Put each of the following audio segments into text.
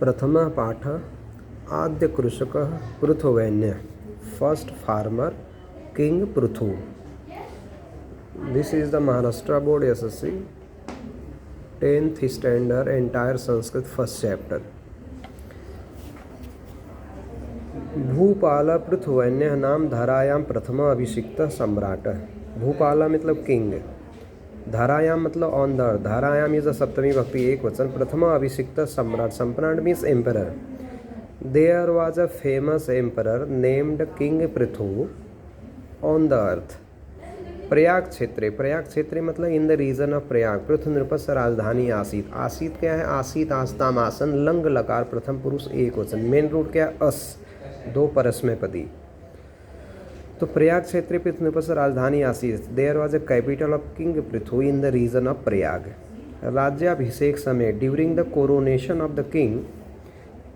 प्रथमः पाठः आद्यकृषकः पृथुवैन्यः first farmer king Prithu. This is the Maharashtra Board SSC 10th standard entire Sanskrit first chapter. भूपाल पृथुवैन्यः नाम धारायाम प्रथम अभिषिक्त सम्राट. भूपाल मतलब किंग, धारायाम मतलब ऑन द अर्थ. धारायाम इज द सप्तमी भक्ति एक वचन. प्रथम अभिषिक्त सम्राट. सम्राट means emperor. There was a famous emperor named king Prithu on the earth. Prayag क्षेत्रे. प्रयाग क्षेत्रे मतलब in the region of Prayag. Prithu नृपस्य राजधानी आसीत. आसीत क्या है? आसीत आस्ताम आसन. लंग लकार प्रथम पुरुष एक वचन. मेन रूट क्या है? अस, दो परस्मय पदी. तो प्रयाग क्षेत्र पृथु नृपस्य राजधानी आसीत. There was a capital of king Prithu in the region of Prayag. राज्याभिषेक समय during the coronation of the king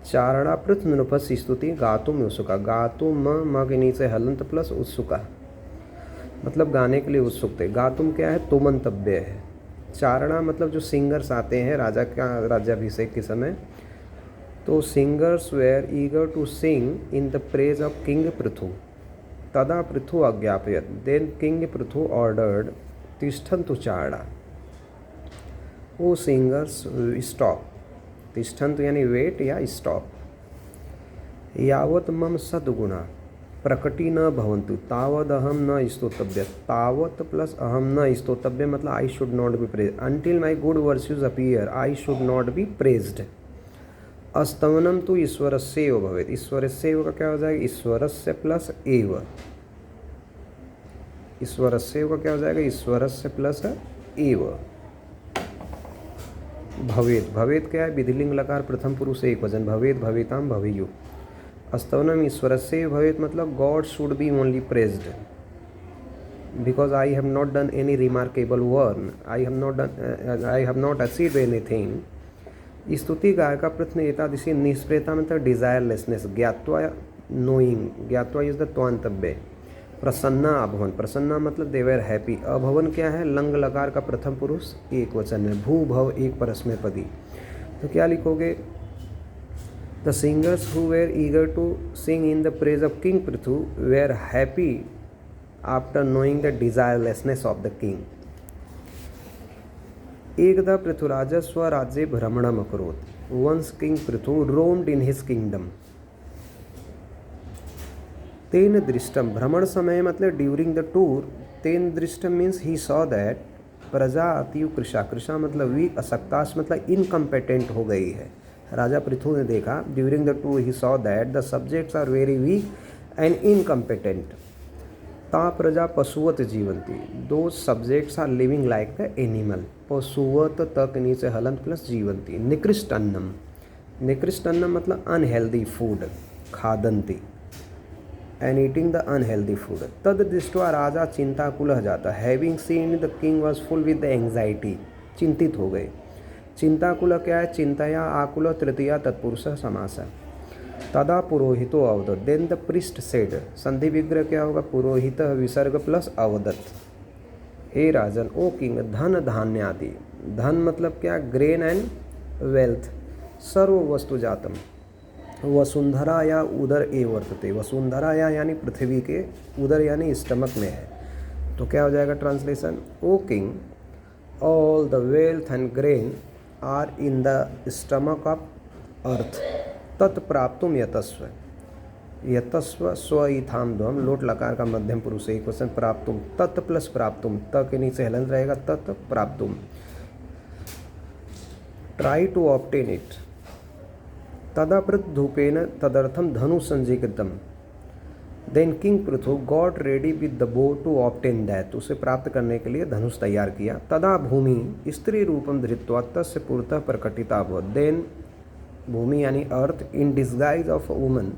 चारणा पृथु नृपस्य स्तुति गातुम उत्सुका. गातुम म के नीचे हलंत प्लस उत्सुका मतलब गाने के लिए उत्सुक थे. गातुम क्या है? तो मंतव्य है. चारणा मतलब जो सिंगर्स आते हैं राजा का राज्याभिषेक के समय, तो singers were eager to sing in the praise of king Prithu. तदा पृथु अज्ञापयत. देन किंग पृथु ऑर्डर्ड तिष्ठन्तु चारणा. वो सिंगर्स स्टॉप. तिष्ठन्तु यानी वेट या स्टॉप. यावत मम सद्गुणा प्रकटी न भवन्तु तावद अहम न स्तोतव्य. तावत प्लस अहम न स्तोतव्य मतलब I should not be praise. Until my good virtues appear I should not be praised. अस्तवनम तो ईश्वरस्यैव भवेत्. ईश्वरस्यैव का क्या हो जाएगा? ईश्वरस्य प्लस एव. ईश्वरस्यैव का क्या हो जाएगा? ईश्वरस्य प्लस एव. भवेत्. भवेत् क्या है? विधिलिंग लकार प्रथम पुरुष एक वचन. भवेत् भवेताम भवेयु. अस्तवनम ईश्वरस्यैव भवेत् मतलब God should be only praised because I have not done any remarkable work. I have not achieved anything. स्तुति गाय का प्रश्न एतादृशी निष्प्रेता मतलब डिजायरलेसनेस. ज्ञात्वा नोइंग. ज्ञात्वा इज द त्वंतव्य. प्रसन्ना अभवन. प्रसन्ना मतलब दे वर हैप्पी. अभवन क्या है? लंग लकार का प्रथम पुरुष एक वचन है. भू भव एक परस्मय पदी. तो क्या लिखोगे? The singers who were eager to sing in the praise of king Prithu were happy after knowing the desirelessness of the king. एकदा पृथुराज स्वराज्ये भ्रमणम अकरोत्. Once king Prithu roamed in his kingdom. तेन दृष्टम. भ्रमण समय मतलब ड्यूरिंग द टूर. तेन दृष्टम मीन्स ही सॉ दैट प्रजा अतीव कृशा. कृशा मतलब वीक. असक्तास मतलब इनकम्पेटेंट हो गई है. राजा पृथु ने देखा during the tour he saw that the subjects are very weak and incompetent. ता प्रजा पशुवत जीवंती. The subjects are living like the animal. पशुवत तक नीचे हलंत प्लस जीवंती. निकृष्ट अन्नम. निकृष्ट अन्नम मतलब अनहेल्दी फूड. खादंती and eating the unhealthy food. तद दृष्ट्वा राजा चिंताकुलः जाता. Having seen the king was full with the anxiety. चिंतित हो गए. चिंताकुल क्या है? चिंतया आकुल तृतीया तत्पुरुष समास. तदा पुरोहितो अवदत्. Then the priest said. संधि विग्रह क्या होगा? पुरोहित विसर्ग प्लस अवदत्. हे राजन, ओ किंग, धन धान्य आदि. धन मतलब क्या? Grain and wealth. सर्व वस्तु जातम. वसुंधरा या उदर ए वर्तते. वसुंधरा या यानी पृथ्वी के, उदर यानी स्टमक में है. तो क्या हो जाएगा translation? O king, all the wealth and grain are in the stomach of earth. तत्प्राप्तुम यतस्व. यतस्व स्व इथाम द्वम. लोट लकार का मध्यम पुरुष एक वचन. प्राप्तुम. तत् प्लस प्राप्तुम. त के नीचे हलंत रहेगा. तत् प्राप्तुम. Try to obtain it. तदा धूपेन तदर्थम धनु संजीकृतम. Then king Prithu got ready with the bow to obtain that. उसे प्राप्त करने के लिए धनुष तैयार किया. तदा भूमि स्त्री रूपम धृत्वा तस्य पुरतः प्रकटिता अभवत्. देन भूमि यानी earth in disguise of woman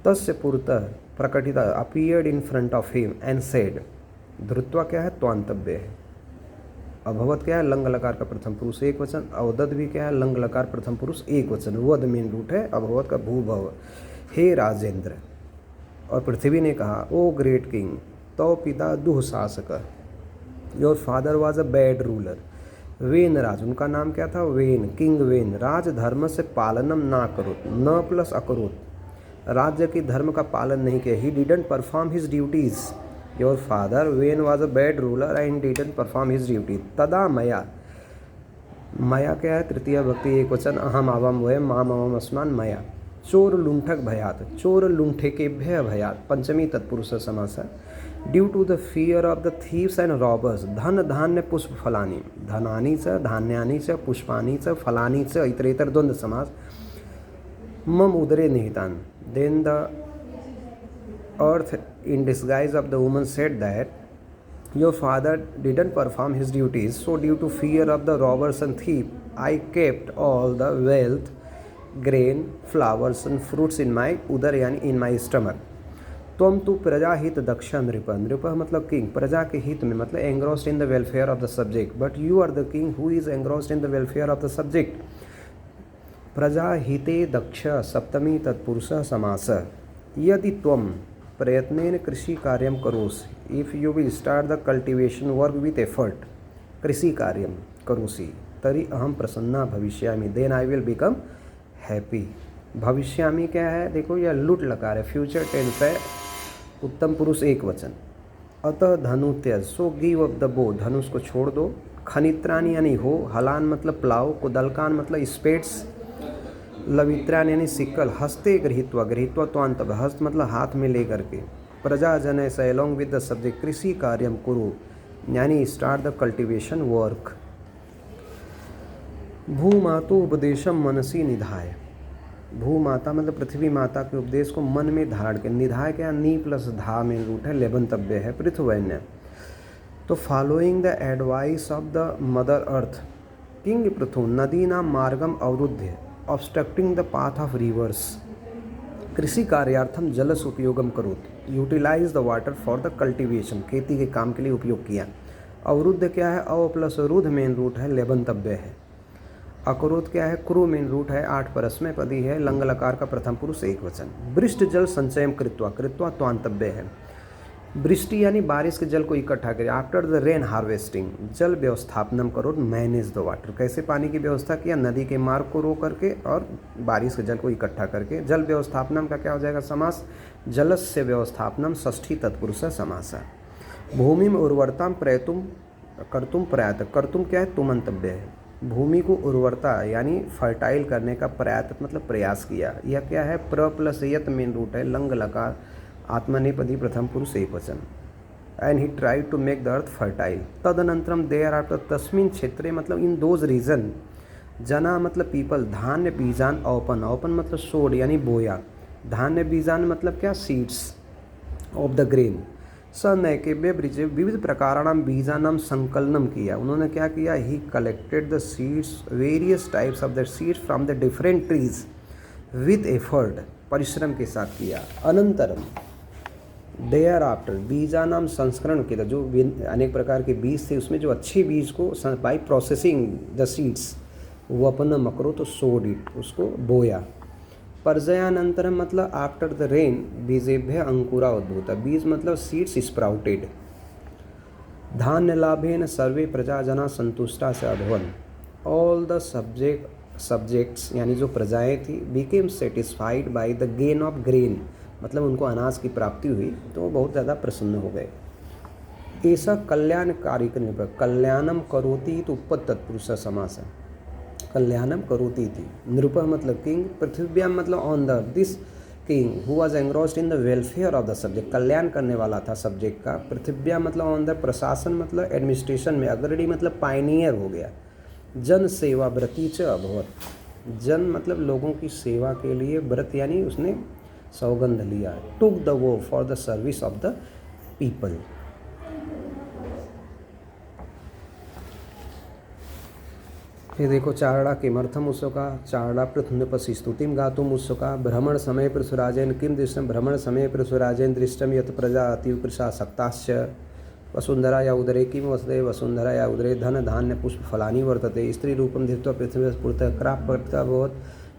तस्य पुरतः प्रकटिता appeared in front of him and said. धृत्वा क्या है? त्वांतव्य है. अभवत क्या है? लंग लकार का प्रथम पुरुष एक वचन. अवदत भी क्या है? लंग लकार प्रथम पुरुष एक वचन. वद मेन रूट है. अभवत का भूभव. हे राजेंद्र. और पृथ्वी ने कहा, ओ ग्रेट किंग, तो पिता दुःशासक. Your father was a bad ruler. Vena राज, उनका नाम क्या था? When, king when. राज धर्म से पालनम ना करोत, न प्लस अकरोत, राज्य की धर्म का पालन नहीं किया। He didn't perform his duties. Your father when was a bad ruler and didn't perform his duty. तदा मया, मया क्या है? तृतीय भक्ति एक वचन, अहम आवम वयम माम अवम अस्मान मया। चोर लुंठक भयात, चोर लुंठकेभ्य भयात, पंचमी तत्पुरुष समास है। Due to the fear of the thieves and robbers, धन धान्य पुष्प फलानी, धनानी च धान्यानी च पुष्पानी च फलानी च, इतरेतर द्वंद्व समास। मम उदरे निहितान, then the earth in disguise of the woman said that your father didn't perform his duties, so due to fear of the robbers and thief I kept all the wealth, grain, flowers and fruits in my udar यानी in my stomach। त्वम तु प्रजा हित दक्ष नृप, नृप मतलब king, प्रजा के हित में मतलब engrossed in the welfare of the subject, but you are the king who is engrossed in the welfare of the subject. प्रजा हिते दक्ष सप्तमी तत्पुरुष समास। यदि त्वम प्रयत्नेन कृषि कार्यम करोसि, if you will start the cultivation work with effort, कृषि कार्यम करोसि, तरी अहम प्रसन्ना भविष्यामि, then I will become happy. भविष्यामि क्या है? देखो यह लुट लकार है, फ्यूचर टेंस है, उत्तम पुरुष एक वचन। अतः धनु त्यज, सो गिव अप द बो, धनुष को छोड़ दो। खनित्रान यानी हो, हलान मतलब प्लाव, कुदलकान मतलब स्पेड्स, लवित्रान यानी सिक्कल, हस्ते गृहीत्वा, गृहीत्वा तो अंत, हस्त मतलब हाथ में ले करके। प्रजा जन ऐसा एलोंग विद द सब्जेक्ट, कृषि कार्यम कुरु यानी स्टार्ट द कल्टिवेशन वर्क। भूमातो उपदेशम मनसी निधाय, भूमाता मतलब पृथ्वी माता के उपदेश को मन में धारण के, निधाय क्या? नी प्लस धा में रूट है, लेबंतव्य है, पृथ्वैन्य। तो following the advice of the mother earth, king Prithu नदी नाम मार्गम अवरुद्ध, obstructing the path of rivers, कृषि कार्यार्थम जलस उपयोगम करोत, utilize the water for the cultivation, खेती के काम के लिए उपयोग किया। अवरुद्ध क्या है? अव प्लस रुद्ध मेन रूट है, लेबंतव्य है। अकरोत क्या है? क्रू मेन रूट है, 8 परस्मय पदी है, लंग लकार का प्रथम पुरुष एक वचन। वृष्ट जल संचयम कृत्वा, कृत्वा त्वांतव्य है। वृष्टि यानी बारिश के जल को इकट्ठा करें। आफ्टर द रेन हार्वेस्टिंग, जल व्यवस्थापनम करो, मैनेज द वाटर, कैसे पानी की व्यवस्था किया? नदी के मार्ग को रोक करके और बारिश के जल को इकट्ठा करके। जल व्यवस्थापनम का क्या हो जाएगा समास? जलस्य व्यवस्थापनम, षष्ठी तत्पुरुष समास। भूमि में उर्वरताम प्रयतुम कर्तुम प्रयात, कर्तुम क्या है? तुमंतव्य है। भूमि को उर्वरता यानी फर्टाइल करने का प्रयात मतलब प्रयास किया। यह क्या है? प्र प्लस यत मेन रूट है, लंग लकार आत्मनेपदी प्रथम पुरुष एक वचन। And he tried to make the earth fertile. तदनंतरम देयर आफ्टर, तस्मिन क्षेत्रे मतलब इन दोज रीजन, जना मतलब पीपल, धान्य बीजान औपन, औपन मतलब सोड यानी बोया, धान्य बीजान मतलब क्या? Seeds of the grain. स नैकेब्य ब्रिजे, विविध प्रकाराणाम बीजानाम संकलनम किया, उन्होंने क्या किया? ही collected the seeds, various types of the seeds from the different trees with effort, परिश्रम के साथ किया। अनंतरम देयर आफ्टर, बीजानाम संस्करण किया, जो अनेक प्रकार के बीज थे उसमें जो अच्छे बीज को बाई प्रोसेसिंग द सीड्स, वपन मकरो तो सोड इट, उसको बोया। पर्जयानंतरम मतलब आफ्टर द रेन, बीजेभ्य अंकुरा उद्भूता, बीज मतलब सीड्स स्प्राउटेड। धान्य लाभेन सर्वे प्रजाजना संतुष्टा से अभवन, ऑल द सब्जेक्ट्स यानी जो प्रजाएं थी, became satisfied by the gain of grain, मतलब उनको अनाज की प्राप्ति हुई तो वो बहुत ज़्यादा प्रसन्न हो गए। ऐसा कल्याणकारी करने पर, कल्याणम करोति तो उपपद तत्पुरुष समास है, कल्याणम करोति थी। नृप मतलब किंग, पृथ्व्याम मतलब on the, this king who was engrossed in the welfare of the subject, कल्याण करने वाला था सब्जेक्ट का। पृथ्व्याम मतलब ऑन द, प्रशासन मतलब एडमिनिस्ट्रेशन में, अग्रणी मतलब पायनियर हो गया। जन सेवा व्रती च अभवत, जन मतलब लोगों की सेवा के लिए, व्रत यानी उसने सौगंध लिया। टुक द वो for the service of the people. ये देखो चारड़ा किमर्थम उत्सुका, चारड़ा पृथ्वी स्तुतिम गातुम उत्सुका। भ्रमण समय पृथुराजेन किम दृष्टम, भ्रमण समय पृथुराजेन दृष्टम यत प्रजा अतिवृषा सक्ताश्च। वसुंधरा या उदरे किम वसते, वसुंधरा या उदरे धन धान्य पुष्प फलानी वर्तते। स्त्री रूपम धृत्वा पृथ्वी स्फुरतः क्राप प्रकटा भवत,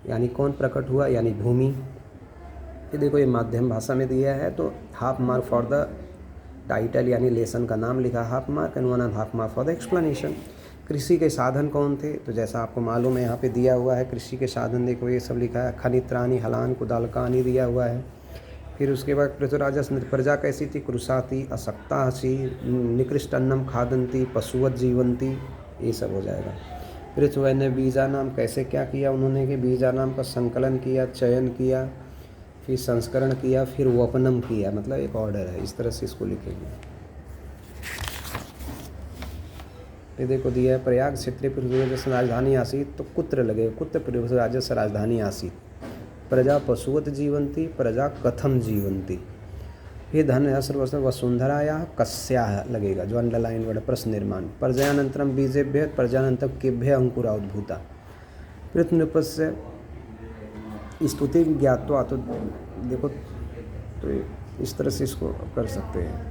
यानी कौन प्रकट हुआ? यानी भूमि। ये देखो ये माध्यम भाषा में दिया है, तो half mark for the title यानी लेसन का नाम लिखा half mark, and 1.5 mark for the explanation. कृषि के साधन कौन थे, तो जैसा आपको मालूम है यहाँ पे दिया हुआ है कृषि के साधन, देखो ये सब लिखा है, खनित्राणी हलान कुदालकानी दिया हुआ है। फिर उसके बाद पृथुराजस प्रजा कैसी थी, कृषाती असक्ता हसी निकृष्ट अन्नम खादंती पशुवत जीवंती, ये सब हो जाएगा। पृथ्वी ने बीजा नाम कैसे क्या किया उन्होंने, कि बीजा नाम का संकलन किया, चयन किया, फिर संस्करण किया, फिर वपनम किया, मतलब एक ऑर्डर है, इस तरह से इसको लिखेंगे। ये देखो दिया है, प्रयाग क्षेत्रे पृथ्वीराजस राजधानी आसीत, तो कुत्र लगेगा, कुत्र पृथ्वीराजस राजधानी आसीत, प्रजा पशुवत जीवंती, प्रजा कथम जीवंती। फिर धन सर्वस्व वसुंधराया कस्या लगेगा, जो अंडरलाइन वर्ड, प्रश्न निर्माण। प्रजयानंतरम बीजेभ्य, प्रजयानंतरम केभ्य अंकुरा उद्भूता। पृथ्वीपस्य स्तुति ज्ञात्वा, तो देखो तो इस तरह से इसको कर सकते हैं।